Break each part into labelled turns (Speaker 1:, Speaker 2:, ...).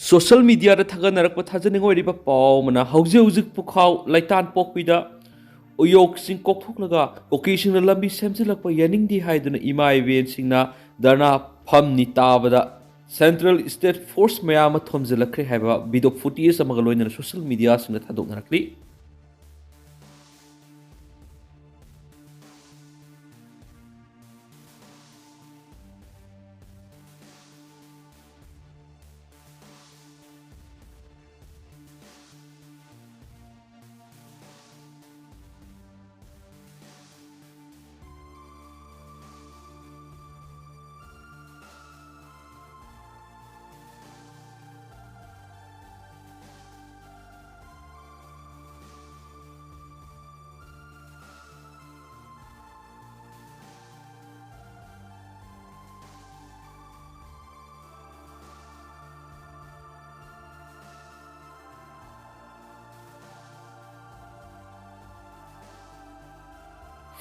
Speaker 1: Social media da thaganarakpa thajaningoriba paw mana hauzik pukhaw laitan pokpida uyok sing kokthoknaga occasion na lambi semjilakpa yaningdi haiduna ima event singna darna phamni tabada Central State Force mayama thomjilakre haiba video footage amaga loina social media singna thadoknarakli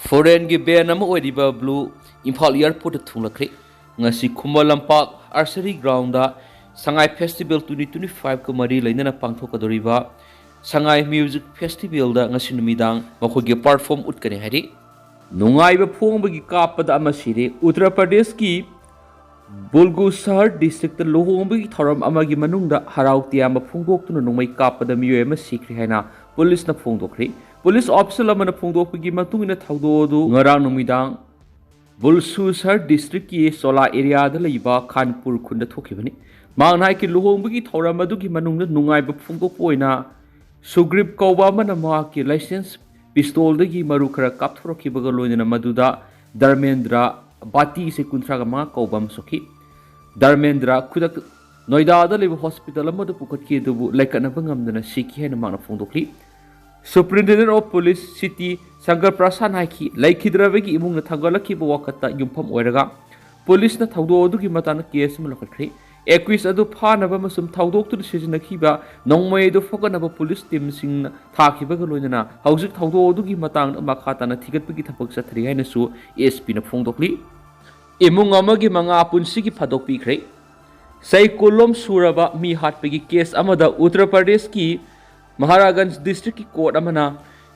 Speaker 1: Foreign gi ban ama oiriba blue Imphal airport thunglakre ngasi khumma lampak archery ground da Sangai Festival 2025 ko mari lainana pangthokadoriba Sangai Music Festival da ngasi numidang makhogi perform utkane hari nungaiba phongbagi kapada ama sire Uttar Pradesh ki Bulgu Shahar district lohongbagi thoram amagi manungda harauti ama phongdoktuna nungmai kapada miyoy ama sikri haina police na phongdokre Police officer lamana phongdokpagi matungina thawdodu ngarang numidang Bulsu Shahar district ki Sola area da leiba Khanpur khunda thokibani mangnai ki luhongbagi thoram adugi manungna nungaiba phongdokpoina Sugrip kauba mana ma ki license pistol dagi maru khara kapthorokibaga loina maduda Dharmendra Bati se kuntraga ma kaubam soki Dharmendra kudak Noida da leiba hospital amada pukatki dubu laikana bangamdana sikhi hena mana phongdokli Superintendent of Police City Sangar Prasan haiki laikhidravagi imungna thangalakhiba wakata yumpham oiraga police na thawdo adugi matana case ma lokhakhre equis adu phanaba masum thawdoktu sijinakhiba nongmai du foganaba police team sing thakhibaga loinana hauzik thawdo adugi matang makhatana thigatpagi thapak sathri haina su SP na phongdokli imung amagi manga punsigi phadok pikhre sai kolom suraba mi hatpagi case amada Uttar Pradesh ki Maharaganj district ki court amana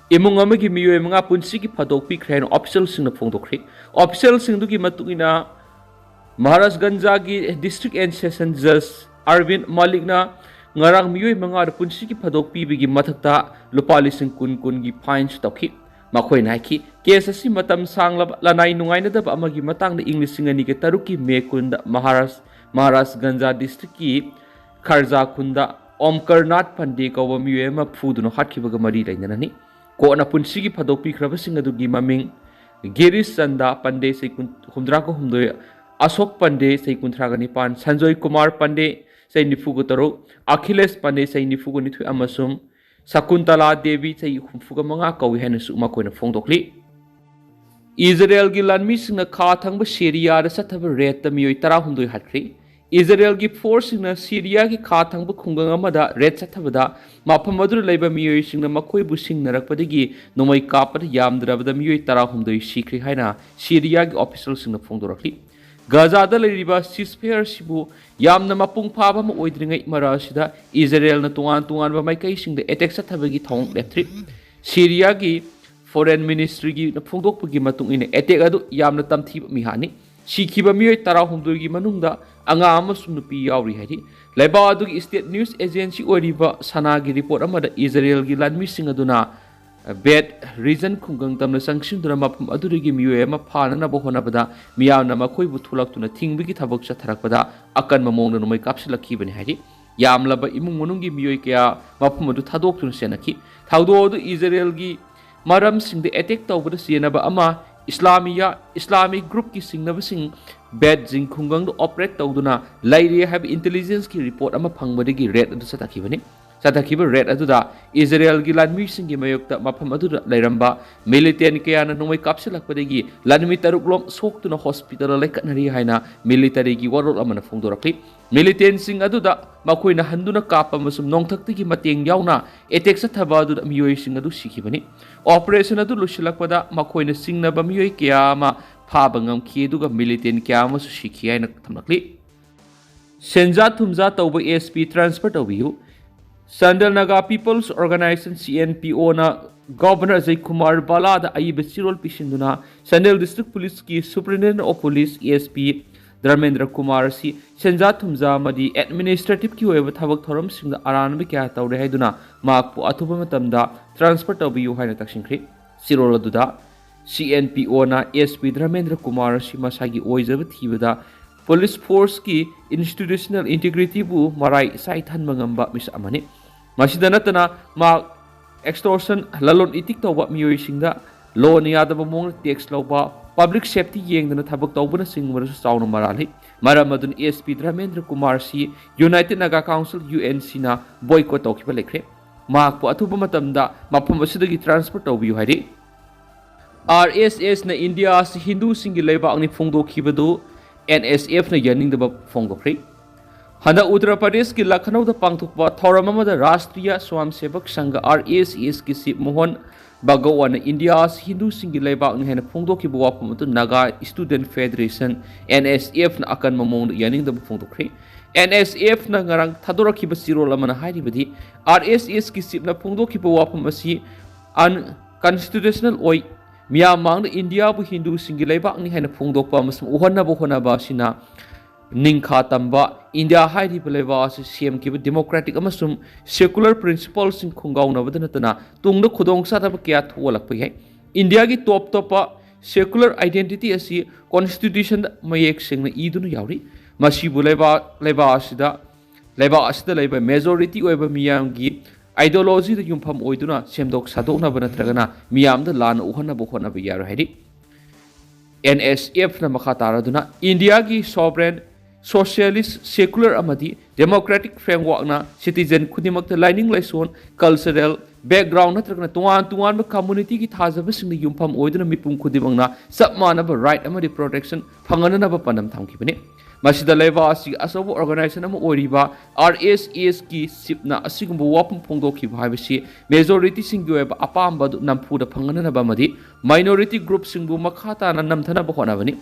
Speaker 1: imung amagi miyoy mga punsi ki phadok pikhre no official sing na phongdokre official sing du ki matungina Maharashganj gi district and session judge Arvind Malik na ngarang miyoy mga punsi ki phadok pibigi mathakta lupa lising kun gi fines tokhi makhoi naiki case asi matam sangla lanai nungai na dab amagi matang na English singani ke taruki me kunda Maharashganj district ki Kharja kunda Omkarnath Pandey kawa miyema phuduna hatkibaga mari lainanani ko na punsigi phadok pikhraба sing adugi maming Girish Chanda Pandey sei humdra ko humdoi Ashok Pandey sei kunthraga nipan Sanjoy Kumar Pandey sei nifugo taro Akhilesh Pandey sei nifugo nithu amasum Sakuntala Devi sei humfuga manga kawi hena su makoina phongdokli Israel gi lanmi singna kha thangba Syria da sathaba red ta miyoi 12 hatkri Israel ki force na Syria ki kha thangba khungang amada red sathabada mafam adu leiba miyoi singna makhoi bu singnarakpadagi nomai kapad yamdrabada miyoi 16 sikri haina Syria ki official singna phongdorakli Gaza da leiriba ceasefire sibu yamna mapung phaba ma oidringai marasida Israel na tungan ba maikai singda attack sathabagi thong leptri Syria ki foreign ministry gi na phongdokpagi matung ine attack adu yamna tamthi mi hani Sikhiba miyoi 16 gi manungda anga amasum nupi yauri hari laiba adugi state news agency oriba sana gi report amada Israel gi lanmi sing aduna bad reason khungang tamna sangshin dura mapum adurigi miyoi ama phana na bohona bada miyawna makhoi bu thulaktuna thingbigi thabak chatharakpada akan mamong na nomai kapsilakhi bani hari yamlaba imung monungi miyoi kya mapum adu thadoktuna senakhi thawdo adu Israel gi maram sing de attack tawbada senaba ama Islamic group ki singnaba sing bad jing khungang do operate tawduna lairi have intelligence ki report ama phangbadagi red adu satakhiba red adu da Israel gi lanmi sing gi mayokta mafam adu lairamba militant kayana nomai kapsilakpadagi lanmi taruklom soktuna hospital laikanari haina military gi warol amana phongdorakli militant sing adu da makoina handuna kapa masum nongthakti gi mateng yauna attack sathaba adu miyoi sing adu sikhibani operation adu lusilakpada makoina singnaba miyoi kya ma phaba ngamkhi duga militant kya ma su sikhi haina thamlakli Senja Thumja Tauba ASP transfer Tawiu. Sandal Naga People's Organization CNPO na Governor Jay Kumar Bala da Areiba Chirol Pishinduna, Sandal District Police ki Superintendent of Police ASP Dharmendra Kumar si Senja Thumja Madi Administrative ki Weva Thabak Thoram Singda Aranbi Kya Taude Haiduna, Makpu Atuba Matamda, Transfer Tawiu Haina Takshinkri, Sirol Duda, CNPO na ASP Dharmendra Kumar si Masagi Oizaba Thibada, Police Force ki institutional integrity bu marai saithan mangamba mis amani masida natana ma extortion lalon itik tawba miyoi singda law ni yadaba mong tax lawba public safety yengdana thabak tawbana singmara su chawna marali maramadun ASP Dharmendra Kumar si United Naga Council UNC na boycott tawkiba lekre maakpo athuba matamda mafam asidagi transfer tawbiyu hairi RSS na India si Hindu singi leba angni phongdo khibadu NSF na yaning da phongdo khri handa Uttar Pradesh ki Lucknow da pangthukpa thoram da Rashtriya Swamsevak Sangha RSS ki sip Mohan Bhagawan India Hindu singi leba ang hena phongdo ki buwa pamatu Naga Student Federation NSF na akan mamong yaning da phongdo khri NSF na ngarang thadora ki basiro lamana hairi badi RSS ki sip na phongdo ki buwa pamasi unconstitutional oi Myanmar India bu Hindu singi leba ni hena phongdokpa amasum uhonna bu hona ba sina ningkha tamba India hairi beleba se CM ki democratic amasum secular principles sing khongau na badana tana tungda khudong sa thab kya thualak pai hai India ki top secular identity asi constitution mayek sing na idunu yauri masi bu leba asida leba majority oiba miyam gi ideology da yumpham oiduna semdok sadokna banatragana miyam da lan uhana bokhona bi yar haidi NSF na makha taraduna India gi sovereign socialist secular amadi democratic framework na citizen khudimak ta lining laison cultural background natragana tuan ba community ki thajaba sing yumpham oiduna mipum khudimang na sabmana ba right amadi protection phangana na ba panam thamki bane masida leba asi asobo organization ama oriba RSS ki sipna asigumbu wapum phongdo ki bhaibisi majority sing gi ba apamba nampu da phangana na ba madi minority group singbu makhata na namthana ba hona bani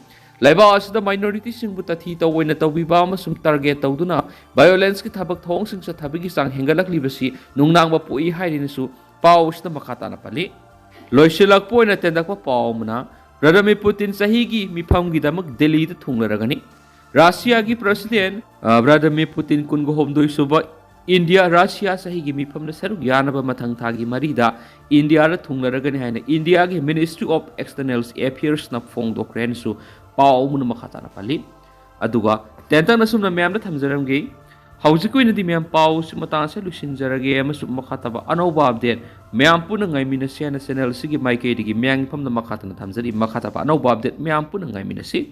Speaker 1: leba asida minority singbu tathi tawina tawiba amasum target tawduna violence ki thabak thong sing sa thabigi sang hengalak libasi nungnang ba pui hairinisu paw sida makhata na pali loisilak poina tendak pa paw muna Vladimir Putin sahigi mifam gi damak Delhi da thunglaragani Russia ki President Vladimir Putin kun go hom doi suba India Russia sahi gi mifam na saru yanaba mathang thagi marida India ra thunglaragani haina India ki Ministry of External Affairs na phong dokren su paw mun makhata na pali aduga tentang na sum na myam na thamjaram ge haujikoi na di myam paw su mata sa lusin jarage ama su makhata ba anoba update myam pu na ngai minase na channel sigi maike digi myang pham na makhata na thamjari makhata ba anoba update myam pu na ngai minase